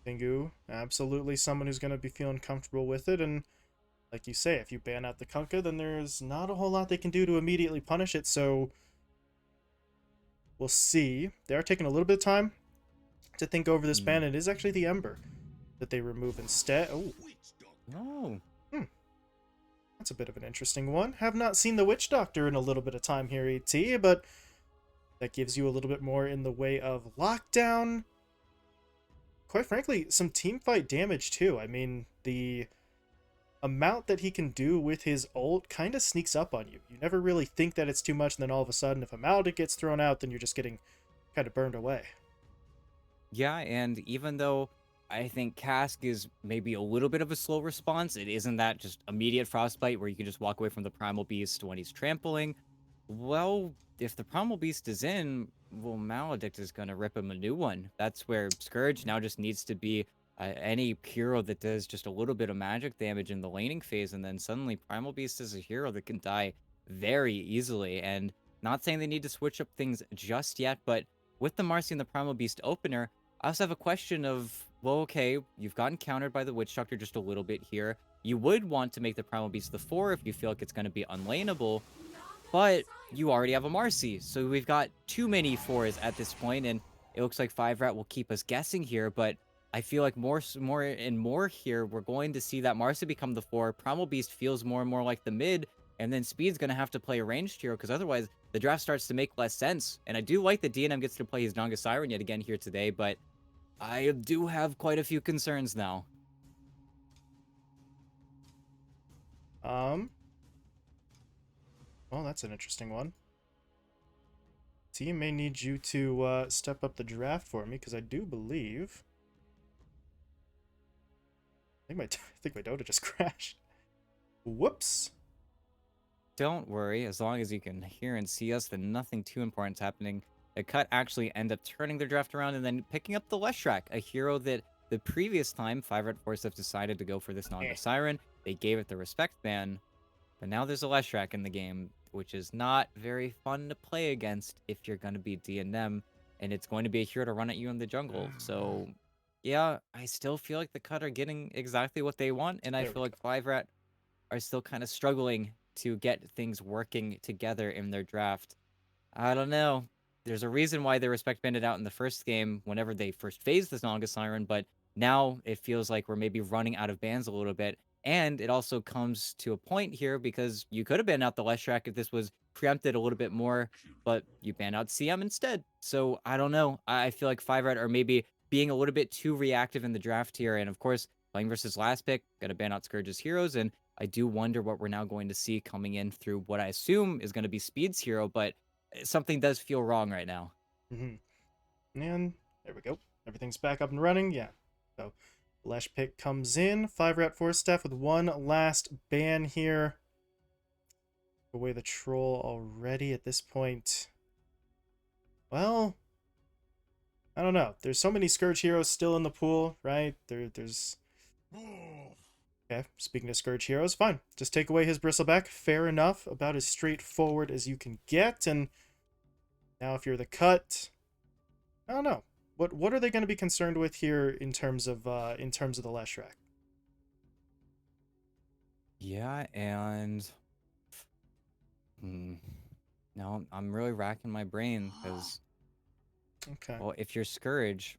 Tengu, absolutely someone who's going to be feeling comfortable with it. And like you say, if you ban out the Kunkka, then there's not a whole lot they can do to immediately punish it. So we'll see. They are taking a little bit of time to think over this ban. It is actually the Ember that they remove instead. Oh, Oh, hmm. That's a bit of an interesting one. Have not seen the Witch Doctor in a little bit of time here, ET, but that gives you a little bit more in the way of lockdown. Quite frankly, some team fight damage too. I mean, the amount that he can do with his ult kind of sneaks up on you. You never really think that it's too much, and then all of a sudden, if a Maledict gets thrown out, then you're just getting kind of burned away. yeah, and even though I think Cask is maybe a little bit of a slow response, it isn't that just immediate Frostbite where you can just walk away from the Primal Beast when he's trampling. Well, if the Primal Beast is in, well, Maledict is going to rip him a new one. That's where Scourge now just needs to be any hero that does just a little bit of magic damage in the laning phase, and then suddenly Primal Beast is a hero that can die very easily. And not saying they need to switch up things just yet, but with the Marcy and the Primal Beast opener, I also have a question of, well, okay, you've gotten countered by the Witch Doctor just a little bit here. You would want to make the Primal Beast the 4 if you feel like it's going to be unlaneable, but you already have a Marcy, so we've got too many 4s at this point, and it looks like 5RAT will keep us guessing here, but I feel like more and more here, we're going to see that Marcy become the 4. Primal Beast feels more and more like the mid, and then Speed's going to have to play a ranged hero, because otherwise the draft starts to make less sense. And I do like that DNM gets to play his Nanga Siren yet again here today, but I do have quite a few concerns now. Um, well, that's an interesting one. Team may need you to step up the draft for me, because I do believe... I think my Dota just crashed. Whoops. Don't worry, as long as you can hear and see us, then nothing too important is happening. The cut actually end up turning their draft around and then picking up the Leshrac, a hero that the previous time 5RATFORCESTAFF decided to go for this Eh. Naga Siren. They gave it the respect ban, but now there's a Leshrac in the game, which is not very fun to play against if you're going to be DNM, and it's going to be a hero to run at you in the jungle. So, yeah, I still feel like the cut are getting exactly what they want, and I There we feel go. like 5RAT are still kind of struggling to get things working together in their draft. I don't know. There's a reason why they respect banded out in the first game whenever they first phased the Naga Siren, but now it feels like we're maybe running out of bans a little bit. And it also comes to a point here because you could have banned out the Leshrac if this was preempted a little bit more, but you banned out CM instead. So I don't know. I feel like 5RAT are maybe being a little bit too reactive in the draft here. And of course, playing versus last pick, got to ban out Scourge's heroes. And I do wonder what we're now going to see coming in through what I assume is going to be Speed's hero, but something does feel wrong right now. And there we go. Everything's back up and running. Yeah. So Lesh pick comes in. 5RATFORCESTAFF with one last ban here. Away the troll already at this point. Well, I don't know. There's so many Scourge heroes still in the pool, right? There's... Okay, speaking of Scourge heroes, fine. Just take away his Bristleback. Fair enough. About as straightforward as you can get. And now if you're the cut... I don't know. What are they going to be concerned with here in terms of the Leshrac? Yeah, and hmm, no, I'm really racking my brain because, Okay. well, if you're Scourge,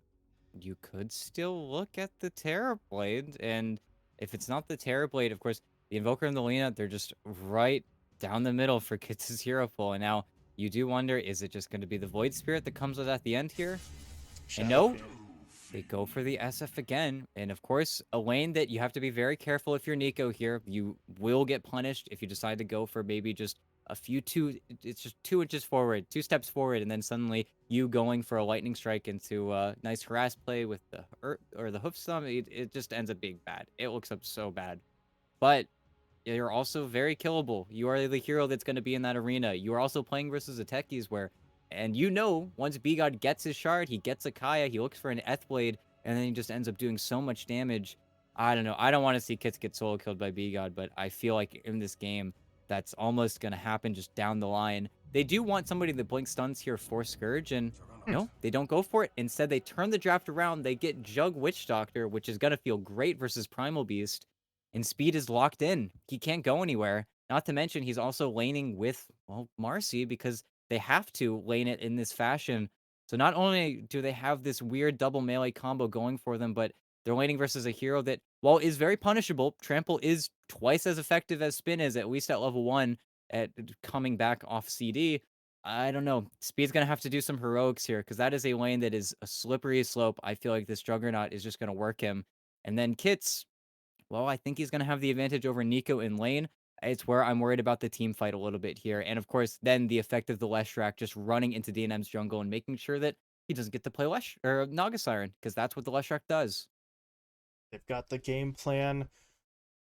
you could still look at the Terrorblade, and if it's not the Terrorblade, of course, the Invoker and the Lena, they're just right down the middle for Kits' hero pool. And now you do wonder, is it just going to be the Void Spirit that comes with at the end here? And Shadow no, Fiend. they go for the SF again. And of course, a lane that you have to be very careful if you're Nico here. You will get punished if you decide to go for maybe just a few it's just 2 inches forward, 2 steps forward, and then suddenly you going for a lightning strike into a nice harass play with the or the hoof stomp, it just ends up being bad. It looks up so bad. But you're also very killable. You are the hero that's going to be in that arena. You are also playing versus a techies where, and you know, once B-God gets his shard, he gets a Kaya, he looks for an Blade, and then he just ends up doing so much damage. I don't know. I don't want to see Kits get solo killed by B-God, but I feel like in this game, that's almost going to happen just down the line. they do want somebody that blink stuns here for Scourge, and Hmm. no, they don't go for it. Instead, they turn the draft around. They get Jug Witch Doctor, which is gonna feel great versus Primal Beast, and Speed is locked in. He can't go anywhere. Not to mention, he's also laning with, well, Marcy, because they have to lane it in this fashion. So not only do they have this weird double melee combo going for them, but they're laning versus a hero that, while is very punishable, Trample is twice as effective as Spin is, at least at level 1, at coming back off CD. I don't know. Speed's gonna have to do some heroics here, because that is a lane that is a slippery slope. I feel like this Juggernaut is just gonna work him. And then Kits, well, I think he's gonna have the advantage over Nico in lane. It's where I'm worried about the team fight a little bit here. And of course, then the effect of the Leshrac just running into DNM's jungle and making sure that he doesn't get to play Lesh or Naga Siren, because that's what the Leshrac does. They've got the game plan,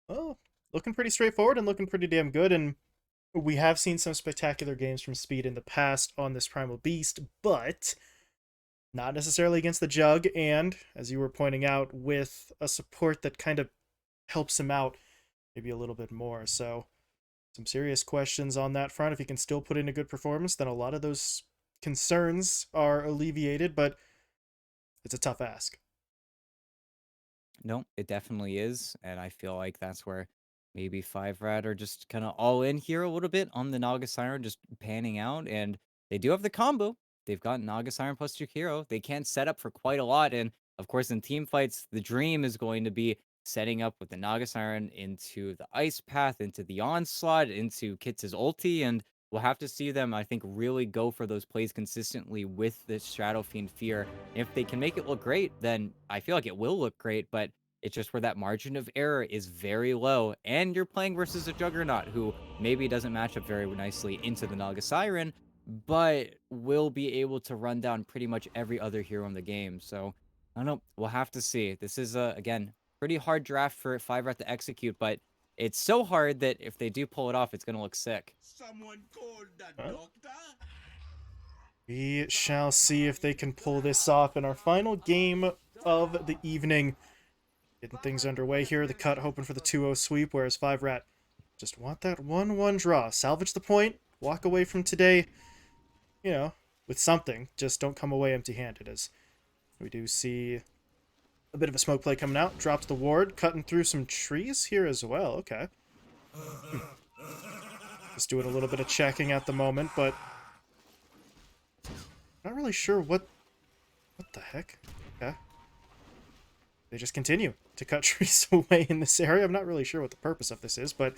well, looking pretty straightforward and looking pretty damn good. And we have seen some spectacular games from Speed in the past on this Primal Beast, but not necessarily against the Jug. And as you were pointing out, with a support that kind of helps him out maybe a little bit more. So some serious questions on that front. If he can still put in a good performance, then a lot of those concerns are alleviated, but it's a tough ask. No, it definitely is, and I feel like that's where maybe 5RAT are just kind of all in here a little bit on the Naga Siren just panning out, and they do have the combo. They've got Naga Siren plus Jakiro. They can set up for quite a lot, and of course, in team fights, the dream is going to be setting up with the Naga Siren into the Ice Path, into the Onslaught, into Kits' ulti, and we'll have to see them, I think, really go for those plays consistently with the Shadow Fiend Fear. If they can make it look great, then I feel like it will look great, but it's just where that margin of error is very low, and you're playing versus a Juggernaut who maybe doesn't match up very nicely into the Naga Siren, but will be able to run down pretty much every other hero in the game. So, I don't know. We'll have to see. This is, again, pretty hard draft for 5RAT to execute, but it's so hard that if they do pull it off, it's going to look sick. Someone called the Huh? doctor? We shall see if they can pull this off in our final game of the evening. Getting things underway here. The cut hoping for the 2-0 sweep, whereas 5RAT just want that 1-1 draw. Salvage the point, walk away from today, with something. Just don't come away empty-handed, as we do see a bit of a smoke play coming out. Drops the ward, cutting through some trees here as well. Okay. Just doing a little bit of checking at the moment, but not really sure what the heck. Okay. They just continue to cut trees away in this area. I'm not really sure what the purpose of this is, but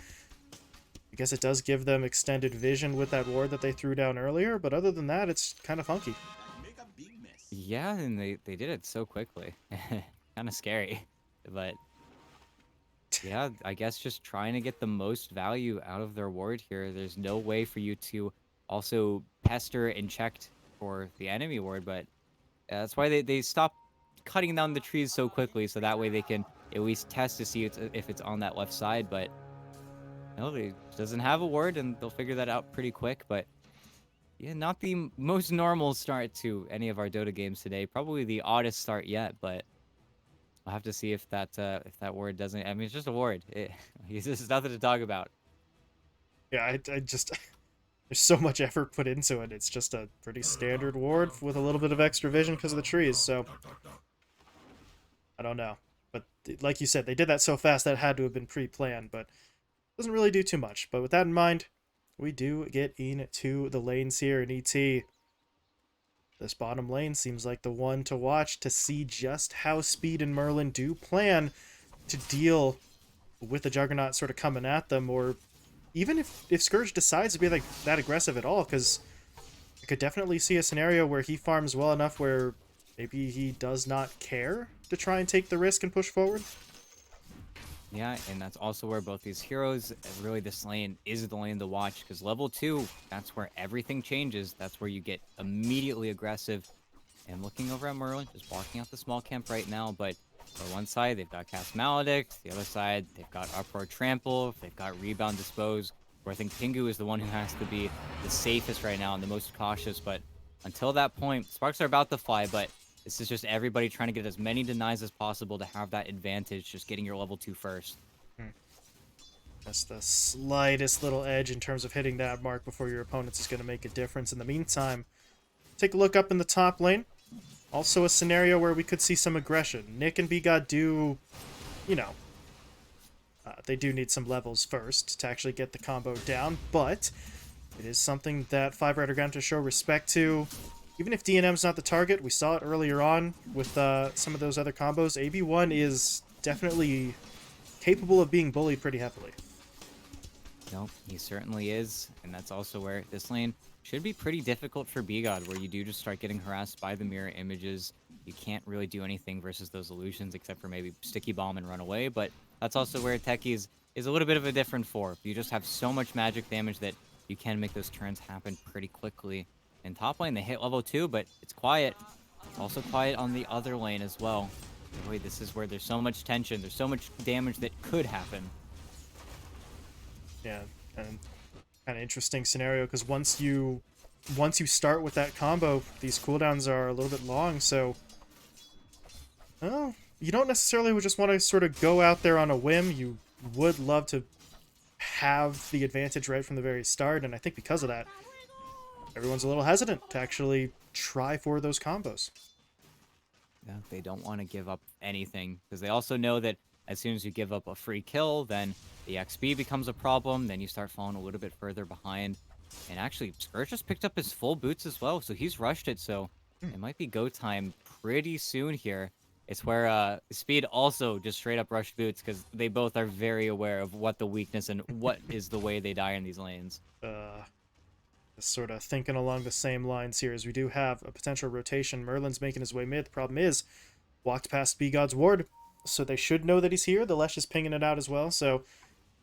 I guess it does give them extended vision with that ward that they threw down earlier, but other than that, it's kind of funky. Make a big mess. Yeah, and they did it so quickly. Kind of scary. But yeah, I guess just trying to get the most value out of their ward here. There's no way for you to also pester and check for the enemy ward, but that's why they stop cutting down the trees so quickly, so that way they can at least test to see if it's on that left side. But no, they doesn't have a ward, and they'll figure that out pretty quick. But yeah, not the most normal start to any of our Dota games today. Probably the oddest start yet, but I'll have to see if that ward doesn't. I mean, it's just a ward. It's just nothing to talk about. Yeah, I just... There's so much effort put into it. It's just a pretty standard ward with a little bit of extra vision because of the trees, so... I don't know. But like you said, they did that so fast that had to have been pre-planned, but doesn't really do too much. But with that in mind, we do get into the lanes here in ET. This bottom lane seems like the one to watch to see just how Speed and Merlin do plan to deal with the Juggernaut sort of coming at them, or even if Scourge decides to be like that aggressive at all, because I could definitely see a scenario where he farms well enough where maybe he does not care to try and take the risk and push forward. Yeah, and that's also where both these heroes, really this lane is the lane to watch, because level 2, that's where everything changes. That's where you get immediately aggressive. And looking over at Merlin, just walking out the small camp right now, but for one side, they've got Cast Maledict, the other side, they've got Uproar Trample, they've got Rebound Dispose, where I think Pingu is the one who has to be the safest right now and the most cautious, but until that point, Sparks are about to fly, but this is just everybody trying to get as many denies as possible to have that advantage, just getting your level 2 first. That's the slightest little edge in terms of hitting that mark before your opponents is going to make a difference. In the meantime, take a look up in the top lane. Also a scenario where we could see some aggression. Nick and BGod do, you know, they do need some levels first to actually get the combo down, but it is something that 5RAT are going to show respect to. Even if DNM's not the target, we saw it earlier on with some of those other combos. AB1 is definitely capable of being bullied pretty heavily. No, he certainly is, and that's also where this lane should be pretty difficult for BGod, where you do just start getting harassed by the mirror images. You can't really do anything versus those illusions except for maybe sticky bomb and run away, but that's also where Techies is a little bit of a different four. You just have so much magic damage that you can make those turns happen pretty quickly. In top lane, they hit level 2, but it's quiet. It's also quiet on the other lane as well. Boy, this is where there's so much tension. There's so much damage that could happen. Yeah, and kind of interesting scenario because once you start with that combo, these cooldowns are a little bit long. So, well, you don't necessarily just want to sort of go out there on a whim. You would love to have the advantage right from the very start, and I think because of that, everyone's a little hesitant to actually try for those combos. Yeah, they don't want to give up anything because they also know that as soon as you give up a free kill, then the XP becomes a problem. Then you start falling a little bit further behind. And actually, Scourge just picked up his full boots as well, so he's rushed it. So it might be go time pretty soon here. It's where Speed also just straight up rushed boots because they both are very aware of what the weakness and what is the way they die in these lanes. Just sort of thinking along the same lines here as we do have a potential rotation. Merlin's making his way mid. The problem is, walked past BGod's ward, so they should know that he's here. The Lesh is pinging it out as well, so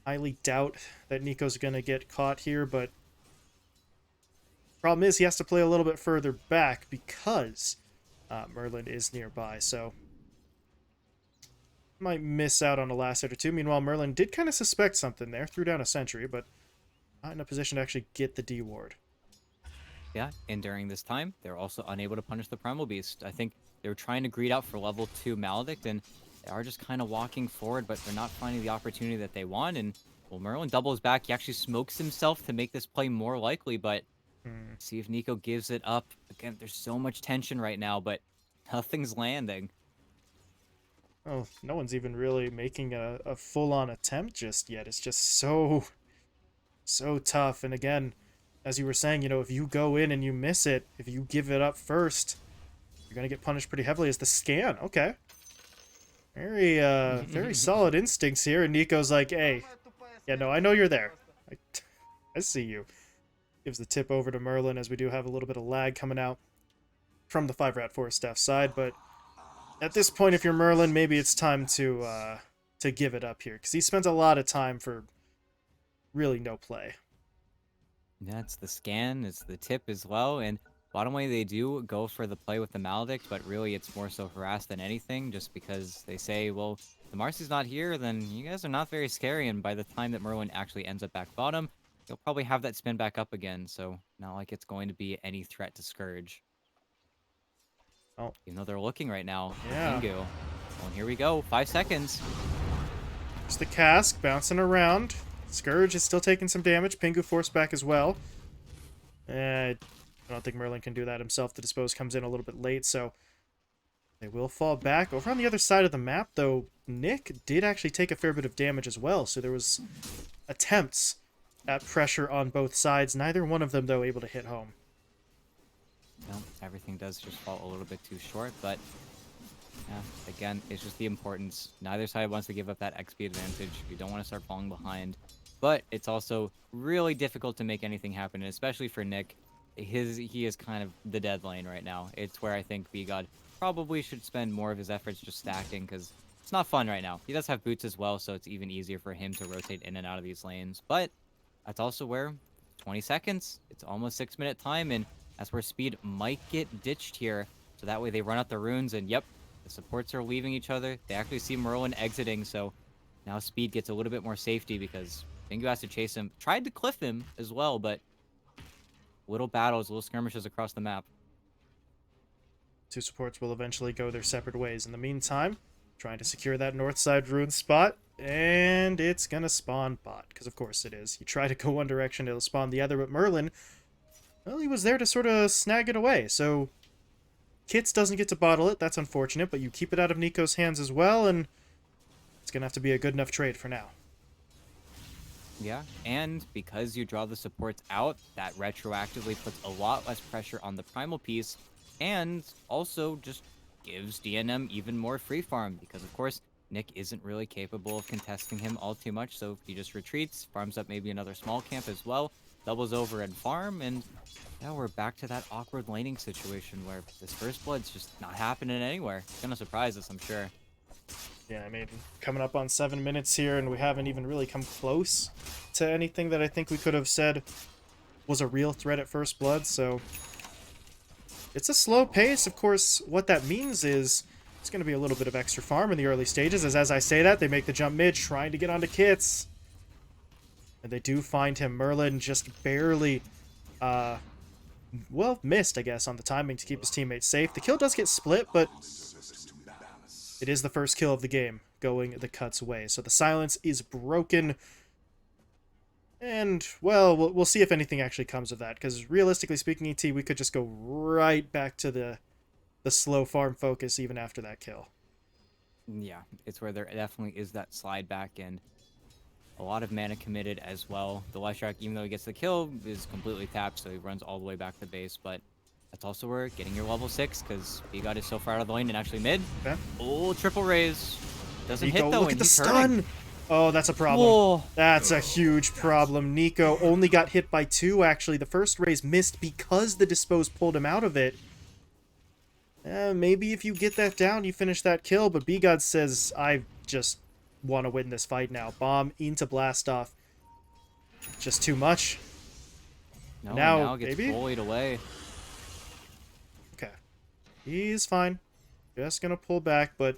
highly doubt that Nico's going to get caught here, but problem is he has to play a little bit further back because Merlin is nearby, so might miss out on a last hit or two. Meanwhile, Merlin did kind of suspect something there, threw down a sentry, but not in a position to actually get the D ward. Yeah, and during this time, they're also unable to punish the Primal Beast. I think they were trying to greed out for level 2 Maledict, and they are just kind of walking forward, but they're not finding the opportunity that they want. And, well, Merlin doubles back. He actually smokes himself to make this play more likely, but see if Nico gives it up. Again, there's so much tension right now, but nothing's landing. Oh, no one's even really making a full-on attempt just yet. It's just so tough. And again, as you were saying, you know, if you go in and you miss it, if you give it up first, you're going to get punished pretty heavily as the scan. Okay. Very solid instincts here. And Nico's like, hey, yeah, no, I know you're there. I see you. Gives the tip over to Merlin as we do have a little bit of lag coming out from the 5RATFORCESTAFF side. But at this point, if you're Merlin, maybe it's time to give it up here because he spends a lot of time for really no play. Yeah, it's the scan, it's the tip as well, and bottom way they do go for the play with the Maledict, but really it's more so harass than anything, just because they say, well, the Marcy's not here, then you guys are not very scary, and by the time that Merlin actually ends up back bottom, he'll probably have that spin back up again, so not like it's going to be any threat to Scourge. Oh. Even though they're looking right now, Yeah. Pingu. Well, and here we go, 5 seconds. There's the cask bouncing around. Scourge is still taking some damage. Pingu forced back as well. I don't think Merlin can do that himself. The dispose comes in a little bit late, so they will fall back. Over on the other side of the map, though, Nick did actually take a fair bit of damage as well, so there was attempts at pressure on both sides. Neither one of them, though, able to hit home. No, everything does just fall a little bit too short, but yeah, again, it's just the importance. Neither side wants to give up that XP advantage. You don't want to start falling behind. But it's also really difficult to make anything happen, and especially for Nick. He is kind of the dead lane right now. It's where I think BGod probably should spend more of his efforts just stacking, because it's not fun right now. He does have boots as well, so it's even easier for him to rotate in and out of these lanes. But that's also where 20 seconds, it's almost 6-minute time, and that's where Speed might get ditched here. So that way they run out the runes, and yep, the supports are leaving each other. They actually see Merlin exiting, so now Speed gets a little bit more safety because Pingu has to chase him. Tried to cliff him as well, but little battles, little skirmishes across the map. Two supports will eventually go their separate ways. In the meantime, trying to secure that north side rune spot. and it's gonna spawn bot, because of course it is. You try to go one direction, it'll spawn the other, but Merlin, well, he was there to sort of snag it away, so Kits doesn't get to bottle it, that's unfortunate, but you keep it out of Nico's hands as well, and it's gonna have to be a good enough trade for now. Yeah, and because you draw the supports out, that retroactively puts a lot less pressure on the primal piece, and also just gives DNM even more free farm, because of course, Nick isn't really capable of contesting him all too much, so he just retreats, farms up maybe another small camp as well, doubles over and farm, and now we're back to that awkward laning situation where this first blood's just not happening anywhere. It's gonna surprise us, I'm sure. Yeah, I mean, coming up on 7 minutes here, and we haven't even really come close to anything that I think we could have said was a real threat at first blood, so it's a slow pace. Of course, what that means is it's going to be a little bit of extra farm in the early stages, as I say that, they make the jump mid, trying to get onto Kits. And they do find him. Merlin just barely, well, missed, I guess, on the timing to keep his teammates safe. The kill does get split, but it is the first kill of the game going the Cuts way. So the silence is broken. And, well, we'll see if anything actually comes of that. Because realistically speaking, ET, we could just go right back to the slow farm focus even after that kill. Yeah, it's where there definitely is that slide back and a lot of mana committed as well. The Leshrac, even though he gets the kill, is completely tapped, so he runs all the way back to base. But that's also where getting your level 6, because B-God is so far out of the lane and actually mid. Okay. Oh, triple raise. Doesn't Nico, hit though, look at and the he's stun! hurting. Oh, that's a problem. Whoa. That's a huge problem. Nico only got hit by 2, actually. The first raise missed because the Dispose pulled him out of it. Maybe if you get that down, you finish that kill, but B-God says, I just want to win this fight now. Bomb into Blast Off. Just too much. No, now gets maybe? bullied away. Okay. He's fine. Just gonna pull back, but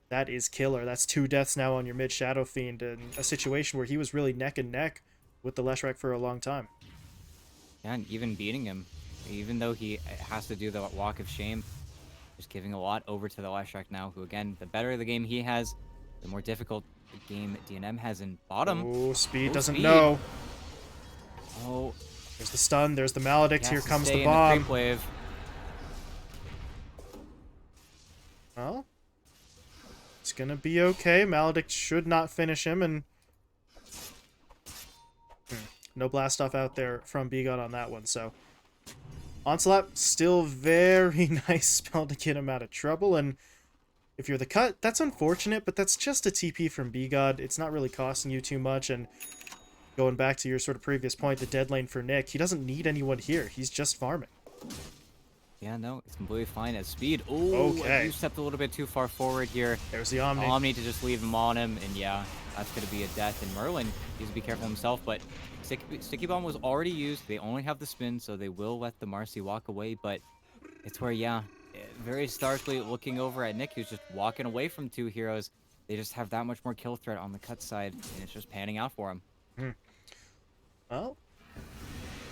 that is killer. That's 2 deaths now on your mid Shadow Fiend in a situation where he was really neck and neck with the Leshrac for a long time. Yeah, and even beating him, even though he has to do the walk of shame, just giving a lot over to the Leshrac now, who again, the better the game he has, the more difficult the game DNM has in bottom. Oh, Speed Oh, doesn't Speed. know. Oh, There's the stun, there's the Maledict, he here has to comes stay the in bomb. creep wave. Well, it's gonna be okay. Maledict should not finish him, and no blast off out there from B-God on that one, so Onslaught, still very nice spell to get him out of trouble, and if you're the Cut, that's unfortunate, but that's just a TP from B-God. It's not really costing you too much, and going back to your sort of previous point, the dead lane for Nick, he doesn't need anyone here. He's just farming. Yeah, no, it's completely fine as Speed. Oh, Okay. you stepped a little bit too far forward here. There's the Omni. Omni to just leave him on him, and yeah, that's going to be a death. And Merlin needs to be careful himself, but Sticky Bomb was already used. They only have the spin, so they will let the Marcy walk away, but it's where, yeah, very starkly looking over at Nick, who's just walking away from 2 heroes. They just have that much more kill threat on the Cut side, and it's just panning out for him. Well,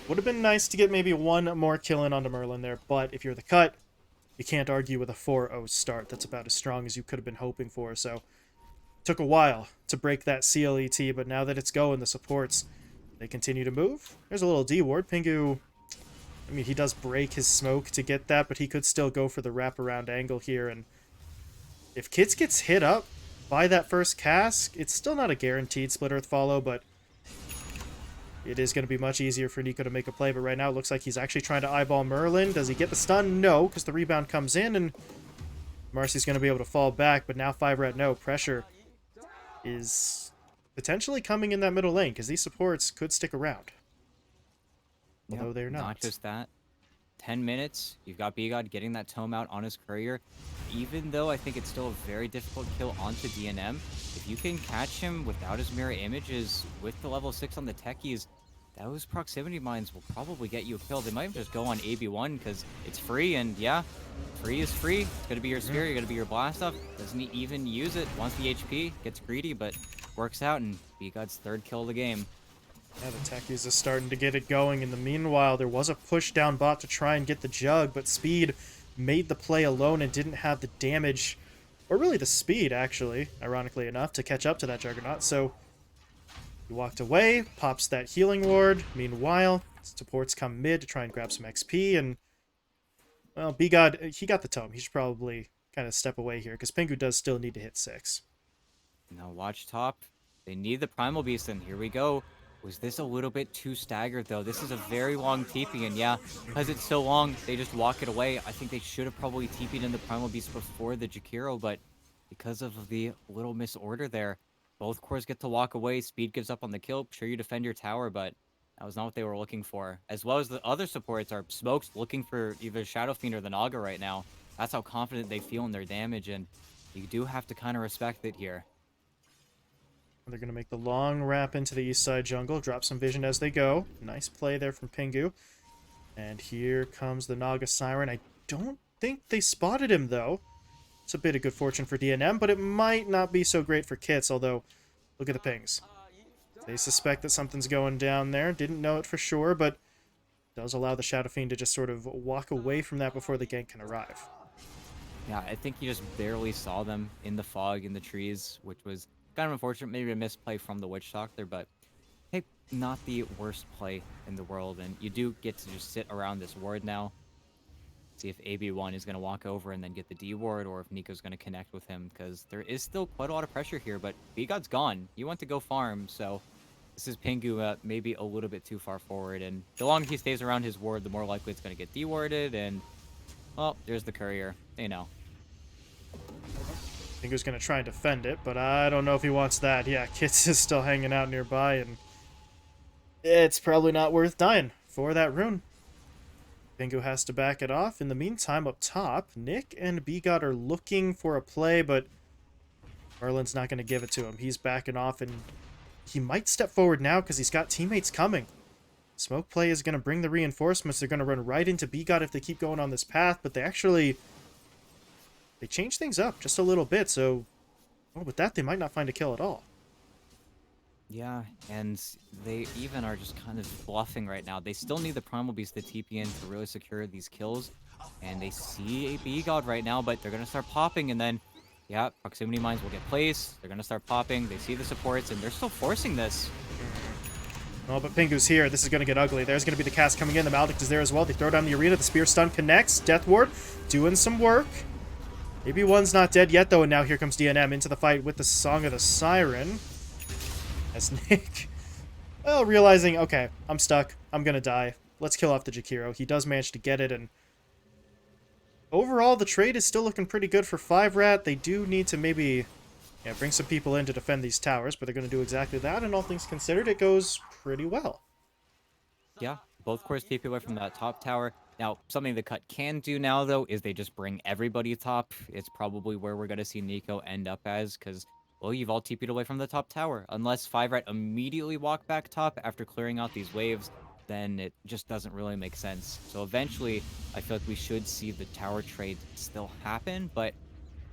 would have been nice to get maybe 1 more kill in onto Merlin there, but if you're the Cut, you can't argue with a 4-0 start. That's about as strong as you could have been hoping for, so took a while to break that CLET, but now that it's going, the supports, they continue to move. There's a little D ward. Pingu, I mean, he does break his smoke to get that, but he could still go for the wraparound angle here, and if Kits gets hit up by that first cask, it's still not a guaranteed split earth follow, but it is going to be much easier for Nico to make a play, but right now it looks like he's actually trying to eyeball Merlin. Does he get the stun? No, because the rebound comes in, and Marcy's going to be able to fall back, but now 5RAT no. Pressure is potentially coming in that middle lane, because these supports could stick around. Although Yep, they're not. Not just that. 10 minutes, you've got B-God getting that tome out on his courier. Even though I think it's still a very difficult kill onto DNM, if you can catch him without his mirror images with the level 6 on the techies, those proximity mines will probably get you a kill. They might just go on AB1 because it's free, and yeah, free is free. It's going to be your spear, you're going to be your blast off. Doesn't even use it. Wants the HP, gets greedy, but works out, and B-God's 3rd kill of the game. Yeah, the techies is starting to get it going. In the meanwhile, there was a push down bot to try and get the jug, but Speed made the play alone and didn't have the damage or really the speed, actually, ironically enough, to catch up to that Juggernaut. So he walked away, pops that healing ward. Meanwhile, supports come mid to try and grab some XP, and, well, B-God, he got the tome. He should probably kind of step away here, because Pingu does still need to hit 6. Now watch top. They need the Primal Beast, and here we go. Was this a little bit too staggered, though? This is a very long TP, and yeah, because it's so long, they just walk it away. I think they should have probably TP'd in the Primal Beast before the Jakiro, but because of the little misorder there, both cores get to walk away. Speed gives up on the kill. Sure, you defend your tower, but that was not what they were looking for. As well as the other supports are Smokes looking for either Shadow Fiend or the Naga right now. That's how confident they feel in their damage, and you do have to kind of respect it here. They're going to make the long wrap into the east side jungle, drop some vision as they go. Nice play there from Pingu. And here comes the Naga Siren. I don't think they spotted him, though. It's a bit of good fortune for DNM, but it might not be so great for Kits, although look at the pings. They suspect that something's going down there. Didn't know it for sure, but does allow the Shadow Fiend to just sort of walk away from that before the gank can arrive. Yeah, I think he just barely saw them in the fog, in the trees, which was kind of unfortunate. Maybe a misplay from the Witch Doctor, but hey, not the worst play in the world. And you do get to just sit around this ward now. See if AB1 is going to walk over and then get the D ward, or if Nico's going to connect with him, because there is still quite a lot of pressure here, but B-God's gone. You want to go farm, so this is Pingu maybe a little bit too far forward, and the longer he stays around his ward, the more likely it's going to get D-warded, and, well, there's the courier. They know. Pingu's going to try and defend it, but I don't know if he wants that. Yeah, Kits is still hanging out nearby, and it's probably not worth dying for that rune. Pingu has to back it off. In the meantime, up top, Nick and B-God are looking for a play, but Merlin's not going to give it to him. He's backing off, and he might step forward now because he's got teammates coming. Smoke play is going to bring the reinforcements. They're going to run right into B-God if they keep going on this path, but they change things up just a little bit, so with that, they might not find a kill at all. Yeah, and they even are just kind of bluffing right now. They still need the Primal Beast to TP in to really secure these kills, and they see a B-God right now, but they're going to start popping, and then, yeah, proximity mines will get placed. They're going to start popping. They see the supports, and they're still forcing this. Oh, but Pingu's here. This is going to get ugly. There's going to be the cast coming in. The Maledict is there as well. They throw down the arena. The Spear Stun connects. Death Ward doing some work. Maybe one's not dead yet, though, and now here comes DNM into the fight with the Song of the Siren. As Nick, well, realizing, okay, I'm stuck. I'm going to die. Let's kill off the Jakiro. He does manage to get it, and overall, the trade is still looking pretty good for 5RAT. They do need to maybe bring some people in to defend these towers, but they're going to do exactly that, and all things considered, it goes pretty well. Yeah, both cores TP away from that top tower. Now, something the cut can do now, though, is they just bring everybody top. It's probably where we're going to see Nico end up as, because, well, you've all TP'd away from the top tower. Unless 5RAT immediately walk back top after clearing out these waves, then it just doesn't really make sense. So eventually, I feel like we should see the tower trade still happen, but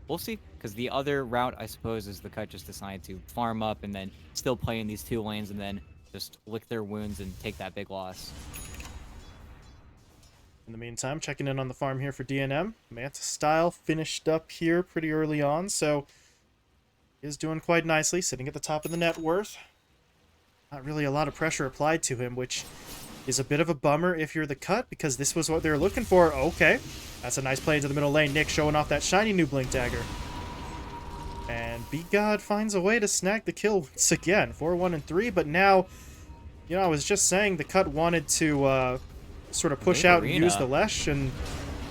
we'll see. Because the other route, I suppose, is the cut just decide to farm up and then still play in these two lanes and then just lick their wounds and take that big loss. In the meantime, checking in on the farm here for DNM. Manta Style finished up here pretty early on, so is doing quite nicely, sitting at the top of the net worth. Not really a lot of pressure applied to him, which is a bit of a bummer if you're the cut, because this was what they were looking for. Okay, that's a nice play into the middle lane. Nick showing off that shiny new Blink Dagger. And B-God finds a way to snag the kill once again. 4-1 and 3, but now, you know, I was just saying the cut wanted to sort of push out and use the Lesh, and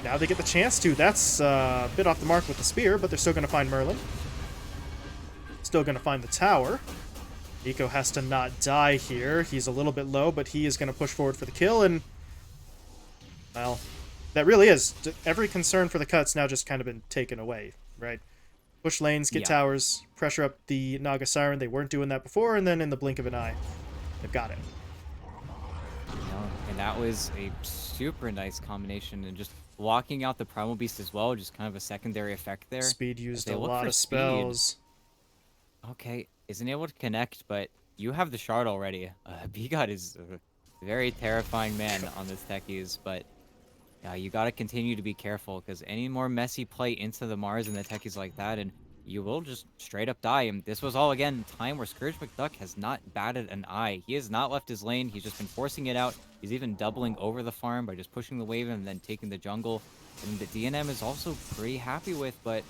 now they get the chance to. That's a bit off the mark with the spear, but they're still going to find Merlin. Still going to find the tower. Nico has to not die here. He's a little bit low, but he is going to push forward for the kill, and, well, that really is. Every concern for the cut's now just kind of been taken away, right? Push lanes, get towers, pressure up the Naga Siren. They weren't doing that before, and then in the blink of an eye, they've got it. And that was a super nice combination, and just walking out the Primal Beast as well, just kind of a secondary effect there. Speed used a lot of spells. Okay, isn't able to connect, but you have the shard already. B-God is a very terrifying man on this techies, but Yeah, you gotta continue to be careful because any more messy play into the Mars and the techies like that, and you will just straight up die. And this was all again time where Scourge McDuck has not batted an eye. He has not left his lane. He's just been forcing it out. He's even doubling over the farm by just pushing the wave and then taking the jungle. And the DNM is also pretty happy with, but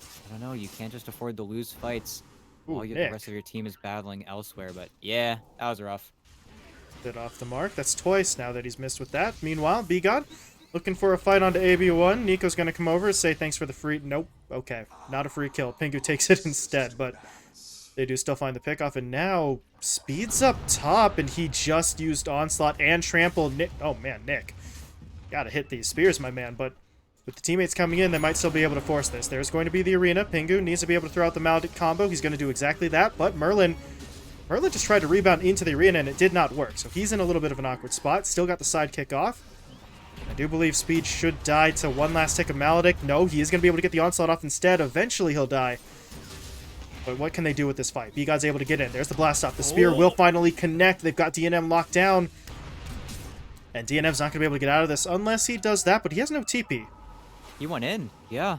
I don't know. You can't just afford to lose fights while the Nick. rest of your team is battling elsewhere. But yeah, that was rough. Bit off the mark. That's twice now that he's missed with that. Meanwhile, B-God looking for a fight onto AB1. Nico's going to come over, say thanks for the free... Nope. Okay. Not a free kill. Pingu takes it instead, but they do still find the pickoff. And now, Speed's up top, and he just used Onslaught and Trample. Nick... Oh, man, Nick. Gotta hit these spears, my man, but with the teammates coming in, they might still be able to force this. There's going to be the arena. Pingu needs to be able to throw out the Maledict combo. He's going to do exactly that, but Merlin just tried to rebound into the arena, and it did not work. So he's in a little bit of an awkward spot. Still got the side kick off. I do believe Speed should die to one last tick of Maledict. No, he is going to be able to get the Onslaught off instead. Eventually he'll die. But what can they do with this fight? B-God's able to get in. There's the blast off. The spear will finally connect. They've got DNM locked down. And DNM's not going to be able to get out of this unless he does that, but he has no TP. He went in. Yeah.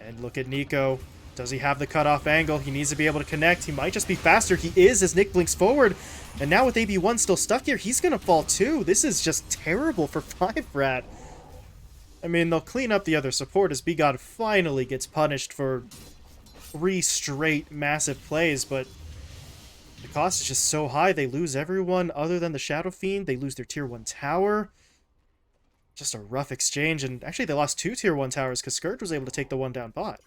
And look at Nico. Does he have the cutoff angle? He needs to be able to connect. He might just be faster. He is as Nick blinks forward. And now with AB1 still stuck here, he's going to fall too. This is just terrible for 5RAT. I mean, they'll clean up the other support as B-God finally gets punished for 3 straight massive plays, but the cost is just so high. They lose everyone other than the Shadow Fiend. They lose their tier 1 tower. Just a rough exchange, and actually they lost 2 tier 1 towers because Scourge was able to take the one down bot.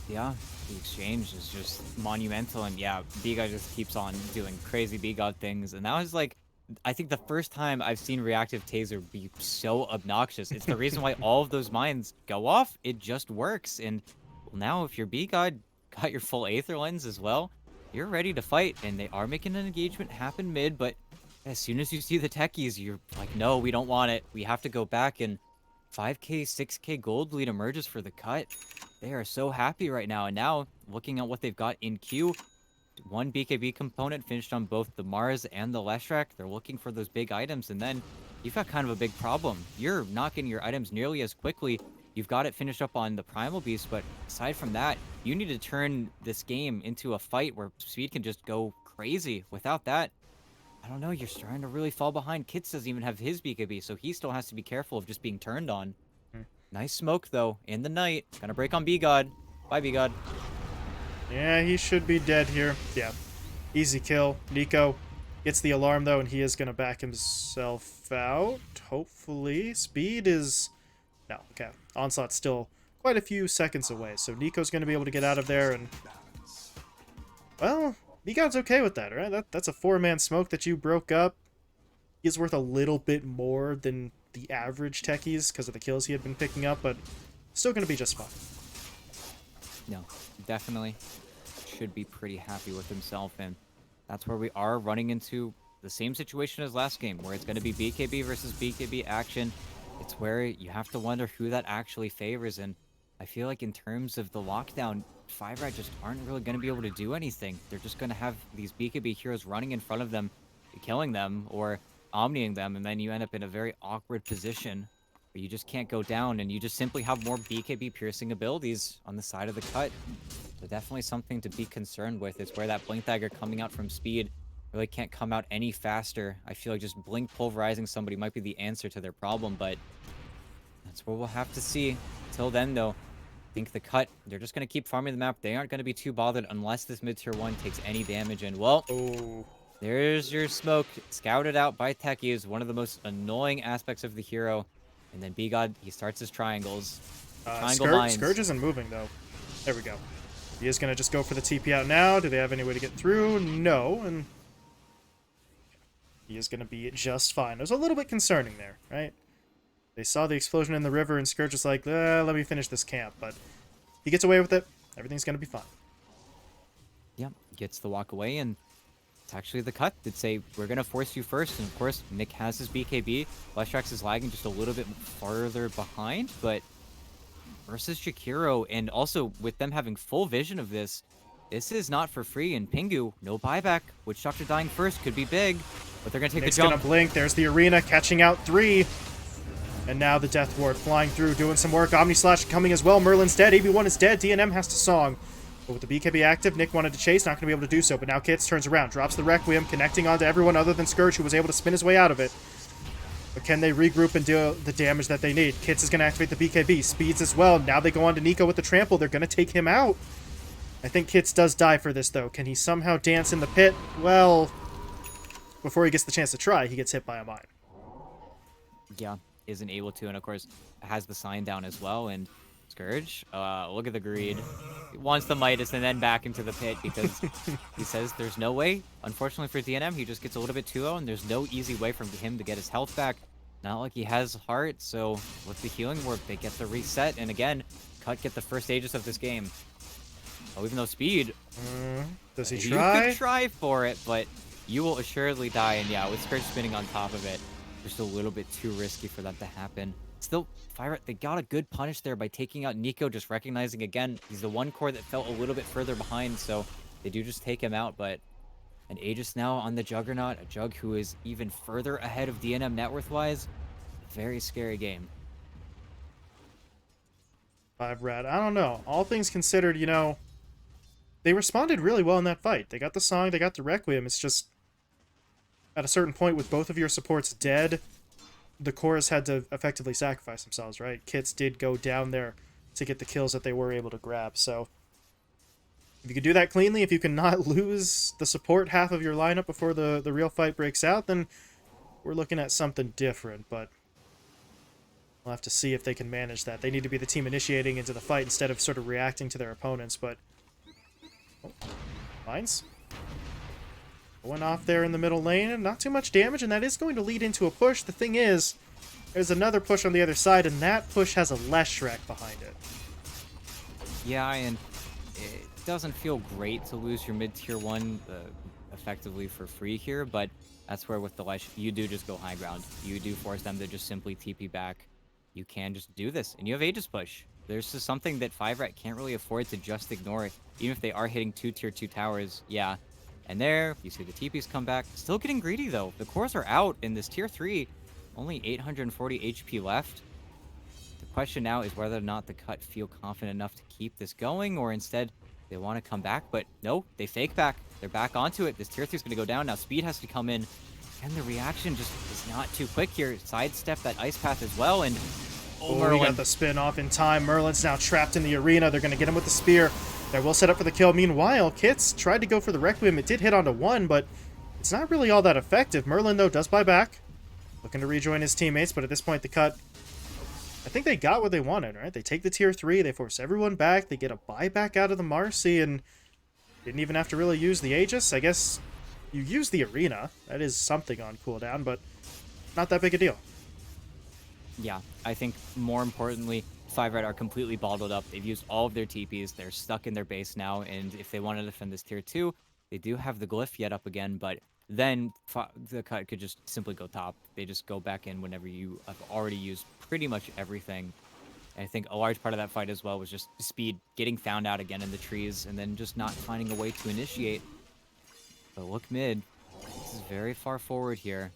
Yeah, the exchange is just monumental, and yeah, B-God just keeps on doing crazy B-God things, and that was like, I think the first time I've seen Reactive Taser be so obnoxious. It's the reason why all of those mines go off. It just works, and well, now if your B-God got your full Aether Lens as well, you're ready to fight, and they are making an engagement happen mid, but as soon as you see the techies, you're like, no, we don't want it. We have to go back, and 5k, 6k gold lead emerges for the cut. They are so happy right now, and now, looking at what they've got in queue, 1 BKB component finished on both the Mars and the Leshrac. They're looking for those big items, and then you've got kind of a big problem. You're not getting your items nearly as quickly. You've got it finished up on the Primal Beast, but aside from that, you need to turn this game into a fight where Speed can just go crazy. Without that, I don't know, you're starting to really fall behind. Kits doesn't even have his BKB, so he still has to be careful of just being turned on. Nice smoke, though, in the night. Gonna break on B-God. Bye, B-God. Yeah, he should be dead here. Yeah, easy kill. Nico gets the alarm, though, and he is going to back himself out, hopefully. Speed is... No, okay. Onslaught's still quite a few seconds away, so Nico's going to be able to get out of there, and... Well, B-God's okay with that, right? That's a 4-man smoke that you broke up. He's worth a little bit more than the average techies because of the kills he had been picking up, but still going to be just fine. No, definitely should be pretty happy with himself, and that's where we are running into the same situation as last game, where it's going to be BKB versus BKB action. It's where you have to wonder who that actually favors, and I feel like in terms of the lockdown, 5RAT just aren't really going to be able to do anything. They're just going to have these BKB heroes running in front of them, killing them, or omniing them, and then you end up in a very awkward position where you just can't go down, and you just simply have more BKB piercing abilities on the side of the cut. So definitely something to be concerned with. It's where that Blink Dagger coming out from Speed really can't come out any faster. I feel like just Blink pulverizing somebody might be the answer to their problem, but that's what we'll have to see. Till then, though, I think the cut, they're just going to keep farming the map. They aren't going to be too bothered unless this mid-tier 1 takes any damage, and well... Oh. There's your smoke, scouted out by techies, one of the most annoying aspects of the hero. And then B-God, he starts his triangles. Scourge isn't moving, though. There we go. He is going to just go for the TP out now. Do they have any way to get through? No, and he is going to be just fine. It was a little bit concerning there, right? They saw the explosion in the river, and Scourge was like, let me finish this camp. But he gets away with it. Everything's going to be fine. Yep, gets the walk away, and it's actually the cut that say, we're going to force you first. And of course, Nick has his BKB. Leshrac is lagging just a little bit farther behind, but versus Shakiro, and also with them having full vision of this, this is not for free. And Pingu, no buyback. Witch Doctor dying first could be big, but they're going to take Nick's the jump. gonna blink. There's the arena catching out 3. And now the Death Ward flying through, doing some work. Omni Slash coming as well. Merlin's dead. AB1 is dead. DNM has to song. But with the BKB active, Nick wanted to chase. Not going to be able to do so. But now Kits turns around. Drops the Requiem, connecting onto everyone other than Scourge, who was able to spin his way out of it. But can they regroup and do the damage that they need? Kits is going to activate the BKB. Speeds as well. Now they go on to Nico with the trample. They're going to take him out. I think Kits does die for this, though. Can he somehow dance in the pit? Well, before he gets the chance to try, he gets hit by a mine. Yeah, isn't able to, and of course has the sign down as well. And Scourge, look at the greed. He wants the Midas and then back into the pit because he says there's no way. Unfortunately for DNM, he just gets a little bit too low, and there's no easy way for him to get his health back. Not like he has heart, so with the healing work, they get the reset, and again, Cut get the first Aegis of this game. Oh, even though Speed... Does he try? You could try for it, but you will assuredly die, and yeah, with Scourge spinning on top of it, just a little bit too risky for that to happen. Still, 5RAT, they got a good punish there by taking out Nico, just recognizing again, he's the one core that fell a little bit further behind, so they do just take him out, but an Aegis now on the Juggernaut, a Jug who is even further ahead of DNM net worth-wise. Very scary game. 5RAT, I don't know. All things considered, you know, they responded really well in that fight. They got the song, they got the Requiem. It's just, at a certain point, with both of your supports dead, the cores had to effectively sacrifice themselves, right? Kits did go down there to get the kills that they were able to grab, so if you can do that cleanly, if you can not lose the support half of your lineup before the real fight breaks out, then we're looking at something different, but we'll have to see if they can manage that. They need to be the team initiating into the fight instead of sort of reacting to their opponents, but... Oh, mines. Going off there in the middle lane, not too much damage, and that is going to lead into a push. The thing is, there's another push on the other side, and that push has a Leshrac behind it. Yeah, and it doesn't feel great to lose your mid-tier 1 effectively for free here, but that's where with the Lesh, you do just go high ground. You do force them to just simply TP back. You can just do this, and you have Aegis push. There's just something that 5RAT can't really afford to just ignore, even if they are hitting 2 tier 2 towers. Yeah. And there, you see the TPs come back. Still getting greedy, though. The cores are out in this tier 3. Only 840 HP left. The question now is whether or not the Cut feel confident enough to keep this going, or instead they want to come back. But no, they fake back. They're back onto it. This tier 3 is going to go down. Now Speed has to come in. And the reaction just is not too quick here. Sidestep that ice path as well, and... Oh, he got the spin off in time. Merlin's now trapped in the arena. They're going to get him with the spear. They will set up for the kill. Meanwhile, Kits tried to go for the Requiem. It did hit onto 1, but it's not really all that effective. Merlin, though, does buy back. Looking to rejoin his teammates, but at this point, the Cut... I think they got what they wanted, right? They take the tier 3, they force everyone back, they get a buyback out of the Marcy, and didn't even have to really use the Aegis. I guess you use the arena. That is something on cooldown, but not that big a deal. Yeah, I think more importantly, 5RAT are completely bottled up. They've used all of their TPs. They're stuck in their base now, and if they want to defend this tier 2, they do have the glyph yet up again, but then the Cut could just simply go top. They just go back in whenever you have already used pretty much everything. And I think a large part of that fight as well was just Speed getting found out again in the trees, and then just not finding a way to initiate. But look mid. This is very far forward here.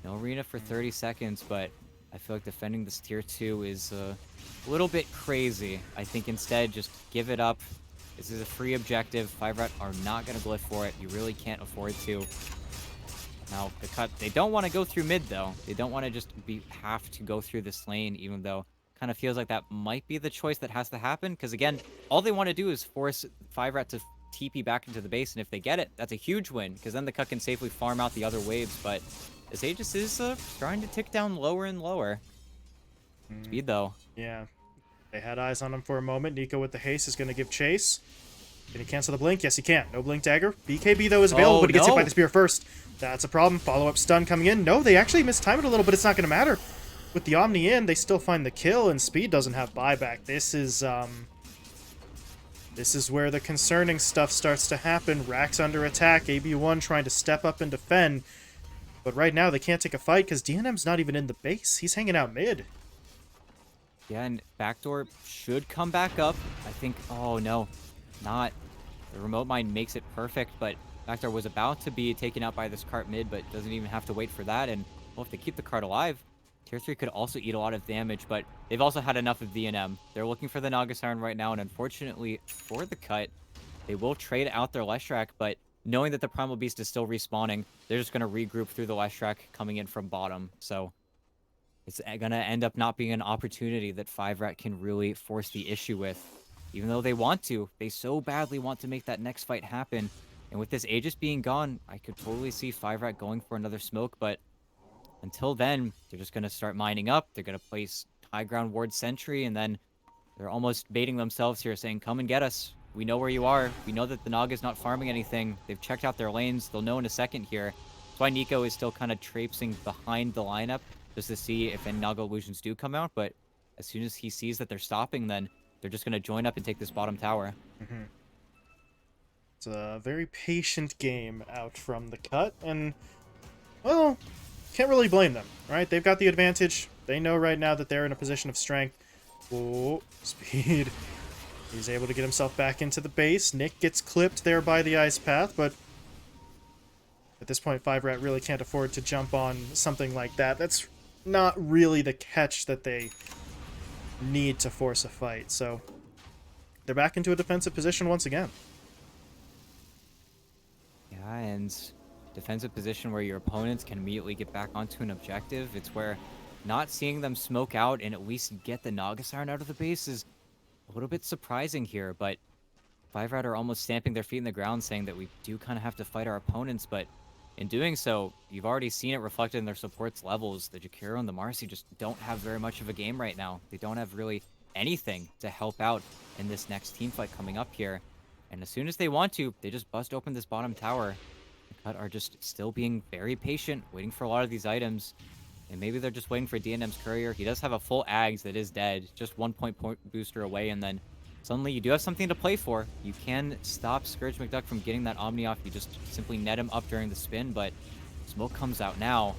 No arena for 30 seconds, but I feel like defending this tier 2 is a little bit crazy. I think instead, just give it up. This is a free objective. 5RAT are not going to glyph for it. You really can't afford to. Now, the Cut, they don't want to go through mid, though. They don't want to just have to go through this lane, even though kind of feels like that might be the choice that has to happen. Because, again, all they want to do is force 5RAT to TP back into the base, and if they get it, that's a huge win, because then the Cut can safely farm out the other waves, but this Aegis is starting to tick down lower and lower. Speed, though. Yeah. They had eyes on him for a moment. Nico with the haste is going to give chase. Can he cancel the blink? Yes, he can. No blink dagger. BKB, though, is available, but he gets hit by the spear first. That's a problem. Follow-up stun coming in. No, they actually mistime it a little, but it's not going to matter. With the Omni in, they still find the kill, and Speed doesn't have buyback. This is where the concerning stuff starts to happen. Rax under attack. AB1 trying to step up and defend. But right now, they can't take a fight because DNM's not even in the base. He's hanging out mid. Yeah, and backdoor should come back up. I think, oh no, not. The remote mine makes it perfect, but Bactar was about to be taken out by this cart mid, but doesn't even have to wait for that. And well, if they keep the cart alive, Tier 3 could also eat a lot of damage, but they've also had enough of DNM. They're looking for the Naga Siren right now, and unfortunately for the cut, they will trade out their Leshrac, but knowing that the Primal Beast is still respawning, they're just going to regroup through the Leshrac coming in from bottom. So it's going to end up not being an opportunity that 5RAT can really force the issue with. Even though they want to, they so badly want to make that next fight happen. And with this Aegis being gone, I could totally see 5RAT going for another smoke, but until then, they're just going to start mining up. They're going to place high ground ward sentry, and then they're almost baiting themselves here, saying, come and get us. We know where you are. We know that the Naga's not farming anything. They've checked out their lanes. They'll know in a second here. That's why Nico is still kind of traipsing behind the lineup just to see if any Naga illusions do come out. But as soon as he sees that they're stopping, then they're just going to join up and take this bottom tower. It's a very patient game out from the cut, and, well, can't really blame them, right? They've got the advantage. They know right now that they're in a position of strength. Oh, speed. He's able to get himself back into the base. Nick gets clipped there by the ice path, but at this point, 5RAT really can't afford to jump on something like that. That's not really the catch that they need to force a fight, so they're back into a defensive position once again. Yeah, and defensive position where your opponents can immediately get back onto an objective. It's where not seeing them smoke out and at least get the Naga Siren out of the base is a little bit surprising here, but 5RAT are almost stamping their feet in the ground saying that we do kind of have to fight our opponents, but in doing so, you've already seen it reflected in their supports levels. The Jakiro and the Marcy just don't have very much of a game right now. They don't have really anything to help out in this next team fight coming up here. And as soon as they want to, they just bust open this bottom tower. The Cut are just still being very patient, waiting for a lot of these items. And maybe they're just waiting for DNM's courier. He does have a full Ags that is dead, just 1 point booster away, and then suddenly you do have something to play for. You can stop Scourge McDuck from getting that Omni off. You just simply net him up during the spin, but smoke comes out now.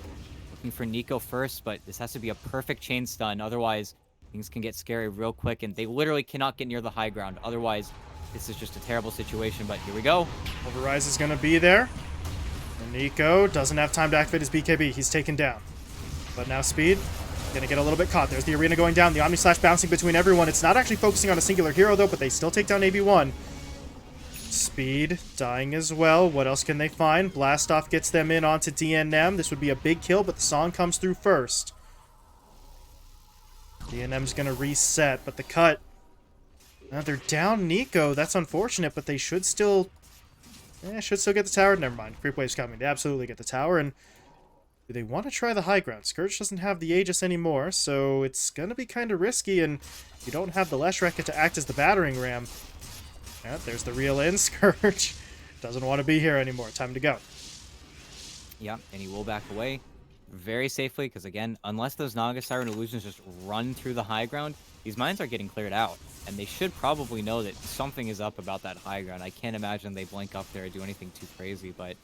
Looking for Nico first, but this has to be a perfect chain stun. Otherwise, things can get scary real quick, and they literally cannot get near the high ground. Otherwise, this is just a terrible situation, but here we go. Overrise is going to be there. And Nico doesn't have time to activate his BKB. He's taken down. But now Speed, gonna get a little bit caught. There's the arena going down. The Omni Slash bouncing between everyone. It's not actually focusing on a singular hero, though, but they still take down AB1. Speed dying as well. What else can they find? Blastoff gets them in onto DNM. This would be a big kill, but the song comes through first. DNM's gonna reset, but the Cut... they're down Nico. That's unfortunate, but they should still... should still get the tower. Never mind. Creep Wave's coming. They absolutely get the tower, and... do they want to try the high ground? Scourge doesn't have the Aegis anymore, so it's going to be kind of risky, and you don't have the Leshrac to act as the battering ram. Yeah, there's the reel in. Scourge doesn't want to be here anymore. Time to go. Yeah, and he will back away very safely, because again, unless those Naga Siren illusions just run through the high ground, these mines are getting cleared out, and they should probably know that something is up about that high ground. I can't imagine they blink up there or do anything too crazy, but...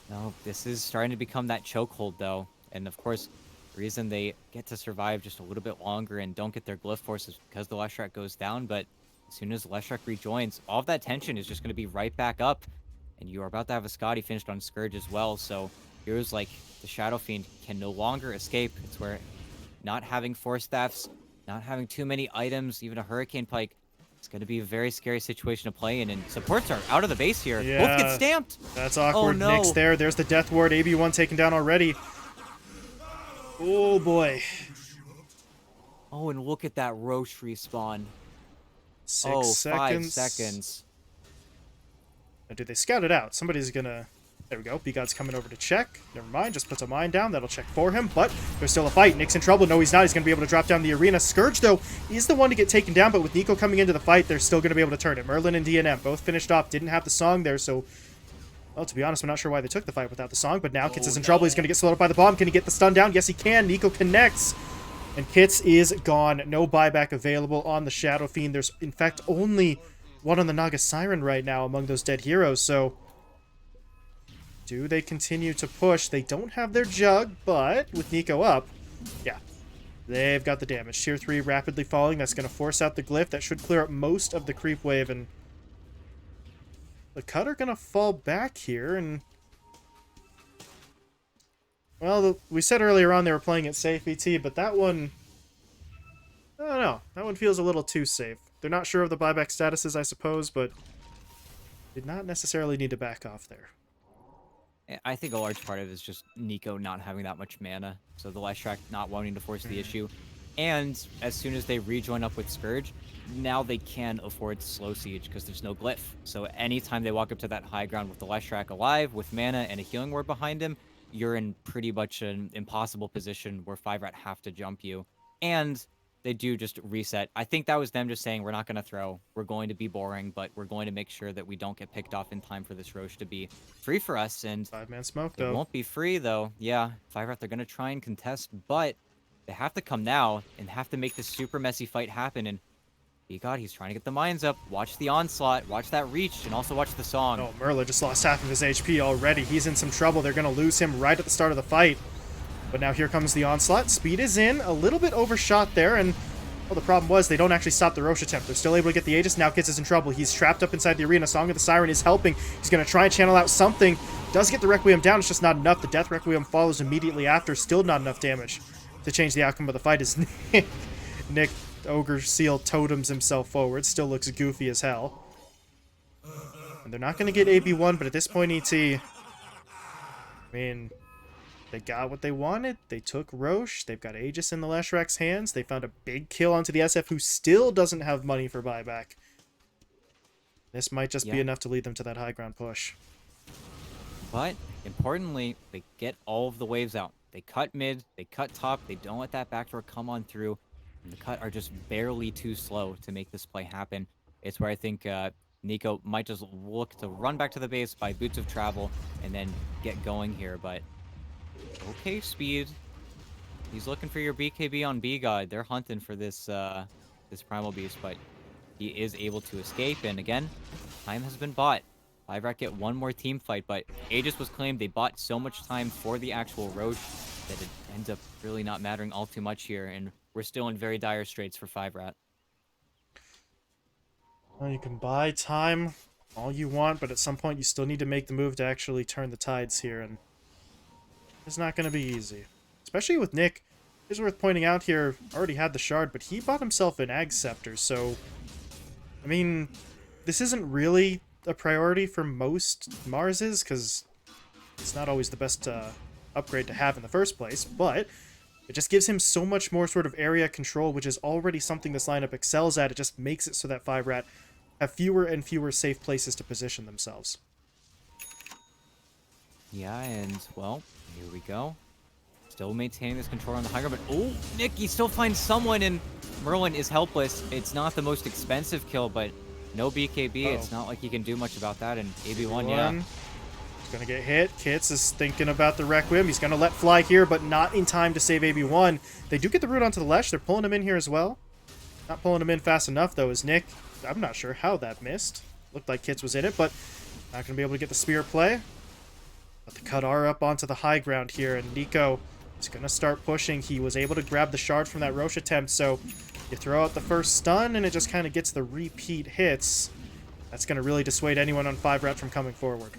no, this is starting to become that chokehold, though. And of course, the reason they get to survive just a little bit longer and don't get their Glyph Force is because the Leshrac goes down. But as soon as Leshrac rejoins, all of that tension is just going to be right back up. And you are about to have a Scotty finished on Scourge as well. So heroes like the Shadow Fiend can no longer escape. It's where not having Force Staffs, not having too many items, even a Hurricane Pike, it's going to be a very scary situation to play in, and supports are out of the base here. Yeah, both get stamped. That's awkward. Oh, no. Nick's there. There's the Death Ward. AB1 taken down already. Oh, boy. Oh, and look at that Roche respawn. 6 seconds. 5 seconds. Now, do they scout it out? Somebody's going to... there we go. B-God's coming over to check. Never mind. Just puts a mine down. That'll check for him. But there's still a fight. Nick's in trouble. No, he's not. He's going to be able to drop down the arena. Scourge, though, is the one to get taken down. But with Nico coming into the fight, they're still going to be able to turn it. Merlin and DNM both finished off. Didn't have the song there, so... well, to be honest, I'm not sure why they took the fight without the song. But now Kits is in trouble. He's going to get slowed up by the bomb. Can he get the stun down? Yes, he can. Nico connects. And Kits is gone. No buyback available on the Shadow Fiend. There's, in fact, only one on the Naga Siren right now among those dead heroes, so... do they continue to push? They don't have their Jug, but with Nico up, yeah, they've got the damage. Tier 3 rapidly falling. That's going to force out the Glyph. That should clear up most of the creep wave, and The cut are gonna fall back here, and well, we said earlier on they were playing it safe, BT, but that one, I don't know. That one feels a little too safe. They're not sure of the buyback statuses, I suppose, but did not necessarily need to back off there. I think a large part of it is just Nico not having that much mana, so the Leshrac not wanting to force the issue. And as soon as they rejoin up with Scourge, now they can afford slow siege because there's no glyph. So anytime they walk up to that high ground with the Leshrac alive, with mana and a healing ward behind him, you're in pretty much an impossible position where 5RAT have to jump you. And they do just reset. I think that was them just saying, we're not going to throw. We're going to be boring, but we're going to make sure that we don't get picked off in time for this Roche to be free for us. And 5-man smoke, it though. won't be free, though. Yeah, 5RAT, they're going to try and contest, but they have to come now and have to make this super messy fight happen. And God, he's trying to get the mines up. Watch the onslaught. Watch that reach, and also watch the song. Oh, Merla just lost half of his HP already. He's in some trouble. They're going to lose him right at the start of the fight. But now here comes the onslaught. Speed is in. A little bit overshot there, and well, the problem was they don't actually stop the Roche attempt. They're still able to get the Aegis. Now Kits is in trouble. He's trapped up inside the arena. Song of the Siren is helping. He's going to try and channel out something. Does get the Requiem down. It's just not enough. The Death Requiem follows immediately after. Still not enough damage to change the outcome of the fight as Nick Ogre Seal totems himself forward. Still looks goofy as hell. And they're not going to get AB1, but at this point, ET, I mean, they got what they wanted. They took Roche. They've got Aegis in the Leshrac's hands. They found a big kill onto the SF, who still doesn't have money for buyback. This might just be enough to lead them to that high ground push. But, importantly, they get all of the waves out. They cut mid, they cut top, they don't let that backdoor come on through, and the cut are just barely too slow to make this play happen. It's where I think Nico might just look to run back to the base, buy Boots of Travel, and then get going here, but okay, Speed. He's looking for your BKB on B-God. They're hunting for this this Primal Beast, but he is able to escape, and again, time has been bought. 5RAT get one more team fight, but Aegis was claimed. They bought so much time for the actual Roche that it ends up really not mattering all too much here, and we're still in very dire straits for 5RAT. Well, you can buy time all you want, but at some point you still need to make the move to actually turn the tides here, and it's not going to be easy. Especially with Nick. It's worth pointing out here, already had the shard, but he bought himself an Ag Scepter, so I mean, this isn't really a priority for most Marses, because it's not always the best upgrade to have in the first place, but it just gives him so much more sort of area control, which is already something this lineup excels at. It just makes it so that 5RAT have fewer and fewer safe places to position themselves. Yeah, and, well, here we go. Still maintaining this control on the high ground, but, oh, Nick, he still finds someone, and Merlin is helpless. It's not the most expensive kill, but no BKB. It's not like he can do much about that, and AB1, yeah. He's going to get hit. Kits is thinking about the Requiem. He's going to let fly here, but not in time to save AB1. They do get the root onto the Lesh. They're pulling him in here as well. Not pulling him in fast enough, though, as Nick. I'm not sure how that missed. Looked like Kits was in it, but not going to be able to get the spear play. But the cut are up onto the high ground here, and Nico is going to start pushing. He was able to grab the shard from that Roche attempt, so you throw out the first stun, and it just kind of gets the repeat hits. That's going to really dissuade anyone on 5RAT from coming forward.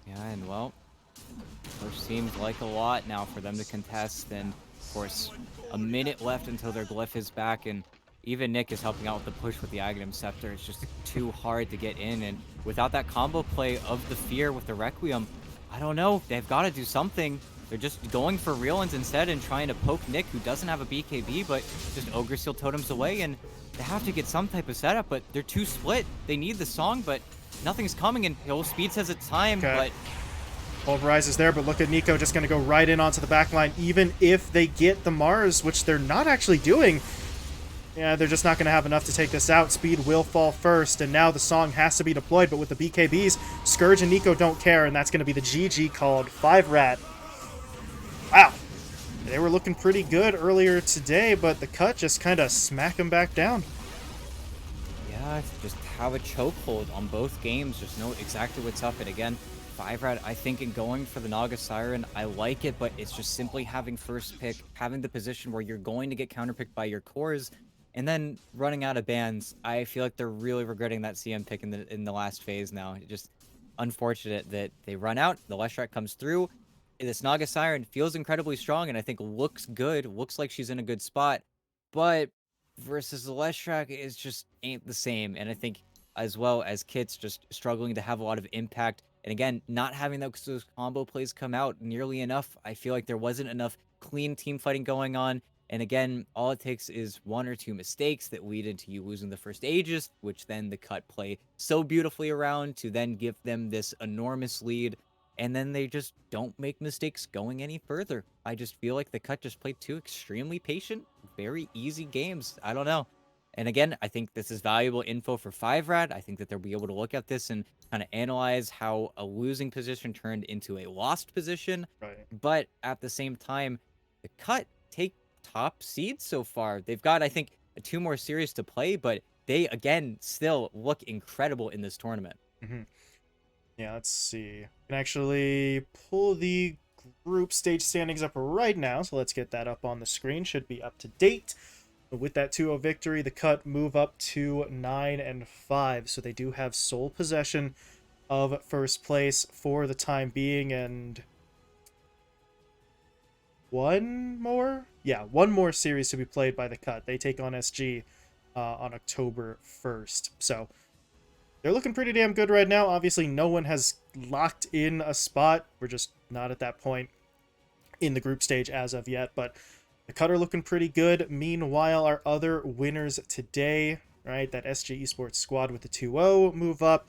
Yeah, and well, which seems like a lot now for them to contest, and of course, a minute left until their glyph is back, and even Nick is helping out with the push with the Aghanim Scepter. It's just too hard to get in, and without that combo play of the Fear with the Requiem, I don't know, they've got to do something. They're just going for real ones instead and trying to poke Nick, who doesn't have a BKB, but just Ogre Seal totems away, and they have to get some type of setup, but they're too split. They need the song, but nothing's coming, and Speed says it's time, but Pulverize is there, but look at Nico just going to go right in onto the backline, even if they get the Mars, which they're not actually doing. Yeah, they're just not going to have enough to take this out. Speed will fall first, and now the song has to be deployed, but with the BKBs, Scourge and Nico don't care, and that's going to be the GG called. 5RAT. Wow. They were looking pretty good earlier today, but the cut just kind of smack them back down. Yeah, just have a chokehold on both games. Just know exactly what's up. And again, 5RAT, I think in going for the Naga Siren, I like it, but it's just simply having first pick, having the position where you're going to get counterpicked by your cores, And then running out of bans, I feel like they're really regretting that CM pick in the last phase now. Just unfortunate that they run out, the Leshrac comes through. This Naga Siren feels incredibly strong and I think looks good, looks like she's in a good spot. But versus the Leshrac, it just ain't the same. And I think as well as Kit's just struggling to have a lot of impact. And again, not having those combo plays come out nearly enough. I feel like there wasn't enough clean team fighting going on. And again, all it takes is one or two mistakes that lead into you losing the first Aegis, which then the cut play so beautifully around to then give them this enormous lead. And then they just don't make mistakes going any further. I just feel like the cut just played two extremely patient, very easy games. I don't know. And again, I think this is valuable info for 5RAT. I think that they'll be able to look at this and kind of analyze how a losing position turned into a lost position. Right. But at the same time, the cut take top seeds so far. They've got, I think, two more series to play, but they, again, still look incredible in this tournament. Mm-hmm. Yeah, let's see. I can actually pull the group stage standings up right now, so let's get that up on the screen. Should be up to date. With that 2-0 victory, the cut move up to 9 and 5, so they do have sole possession of first place for the time being, and one more series to be played by the cut. They take on SG on October 1st, so they're looking pretty damn good right now. Obviously, no one has locked in a spot. We're just not at that point in the group stage as of yet, but the cut are looking pretty good. Meanwhile, our other winners today, right, that SG Esports squad with the 2-0 move up,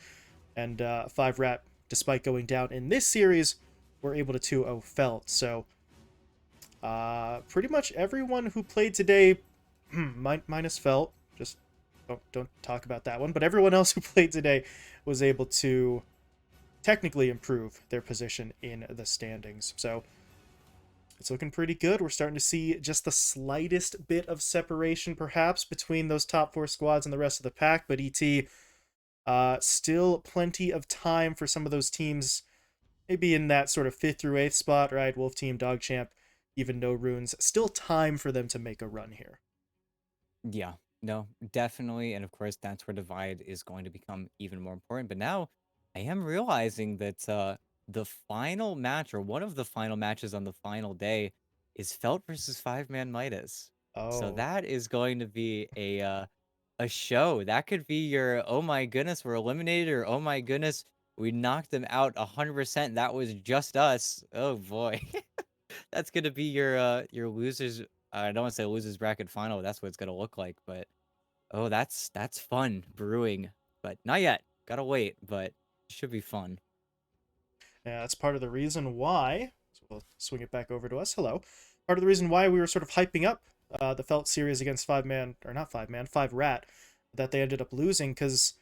and 5RAT, despite going down in this series, were able to 2-0 Felt. So pretty much everyone who played today, minus Felt, just don't talk about that one, but everyone else who played today was able to technically improve their position in the standings. So it's looking pretty good. We're starting to see just the slightest bit of separation, perhaps, between those top 4 squads and the rest of the pack, but ET, still plenty of time for some of those teams, maybe in that sort of 5th through 8th spot, right? Wolf Team, Dog Champ, even No Runes. Still time for them to make a run here. Yeah, no, definitely. And of course, that's where Divide is going to become even more important. But now I am realizing that the final match, or one of the final matches on the final day, is Felt versus 5-Man Midas. So Oh, that is going to be a show. That could be your, oh my goodness, we're eliminated, or oh my goodness, we knocked them out 100%. That was just us. Oh boy. That's gonna be your losers. I don't want to say losers bracket final. That's what it's gonna look like. But oh, that's fun brewing. But not yet. Gotta wait. But it should be fun. yeah, that's part of the reason why. So we'll swing it back over to us. Hello. Part of the reason why we were sort of hyping up the Felt series against 5-Man, or not 5-Man, 5RAT, that they ended up losing, because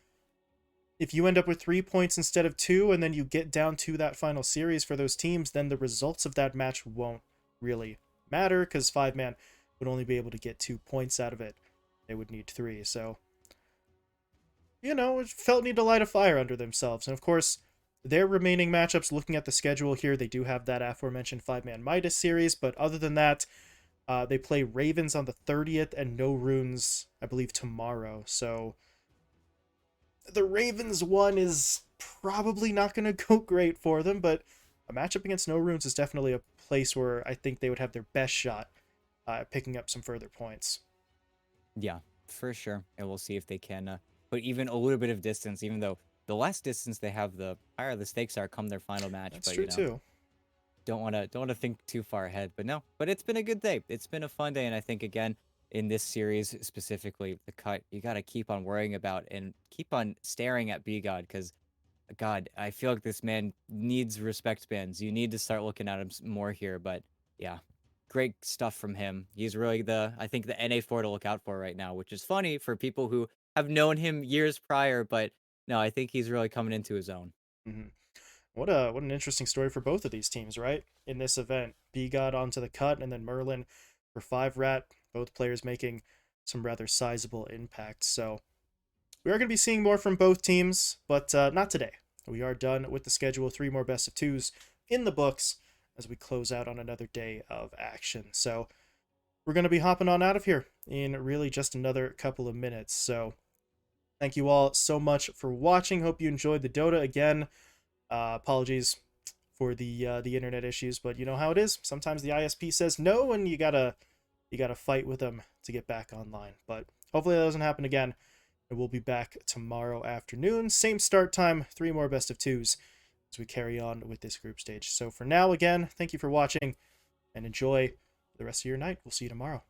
if you end up with 3 points instead of 2, and then you get down to that final series for those teams, then the results of that match won't really matter, because 5-Man would only be able to get 2 points out of it. They would need 3, so, you know, Felt need to light a fire under themselves. And of course, their remaining matchups, looking at the schedule here, they do have that aforementioned 5-Man Midas series, but other than that, they play Ravens on the 30th and No Runes, I believe, tomorrow. So the Ravens one is probably not going to go great for them, but a matchup against No Runes is definitely a place where I think they would have their best shot at picking up some further points. Yeah, for sure. And we'll see if they can put even a little bit of distance. Even though the less distance they have, the higher the stakes are come their final match. That's But true you know, too. don't want to think too far ahead. But no. But it's been a good day. It's been a fun day, and I think again, in this series specifically, the cut, you got to keep on worrying about and keep on staring at B God, because God, I feel like this man needs respect bans. You need to start looking at him more here. But yeah, great stuff from him. He's really I think the NA4 to look out for right now, which is funny for people who have known him years prior. But no, I think he's really coming into his own. Mm-hmm. What an interesting story for both of these teams, right? In this event, B got onto the cut, and then Merlin for 5RAT, both players making some rather sizable impacts. So we are going to be seeing more from both teams, but not today. We are done with the schedule. 3 more best of 2s in the books as we close out on another day of action. So we're going to be hopping on out of here in really just another couple of minutes. So thank you all so much for watching. Hope you enjoyed the Dota. Again, apologies for the internet issues, but you know how it is. Sometimes the ISP says no, and you gotta fight with them to get back online. But hopefully that doesn't happen again. And we'll be back tomorrow afternoon. Same start time, 3 more best of 2s as we carry on with this group stage. So for now, again, thank you for watching and enjoy the rest of your night. We'll see you tomorrow.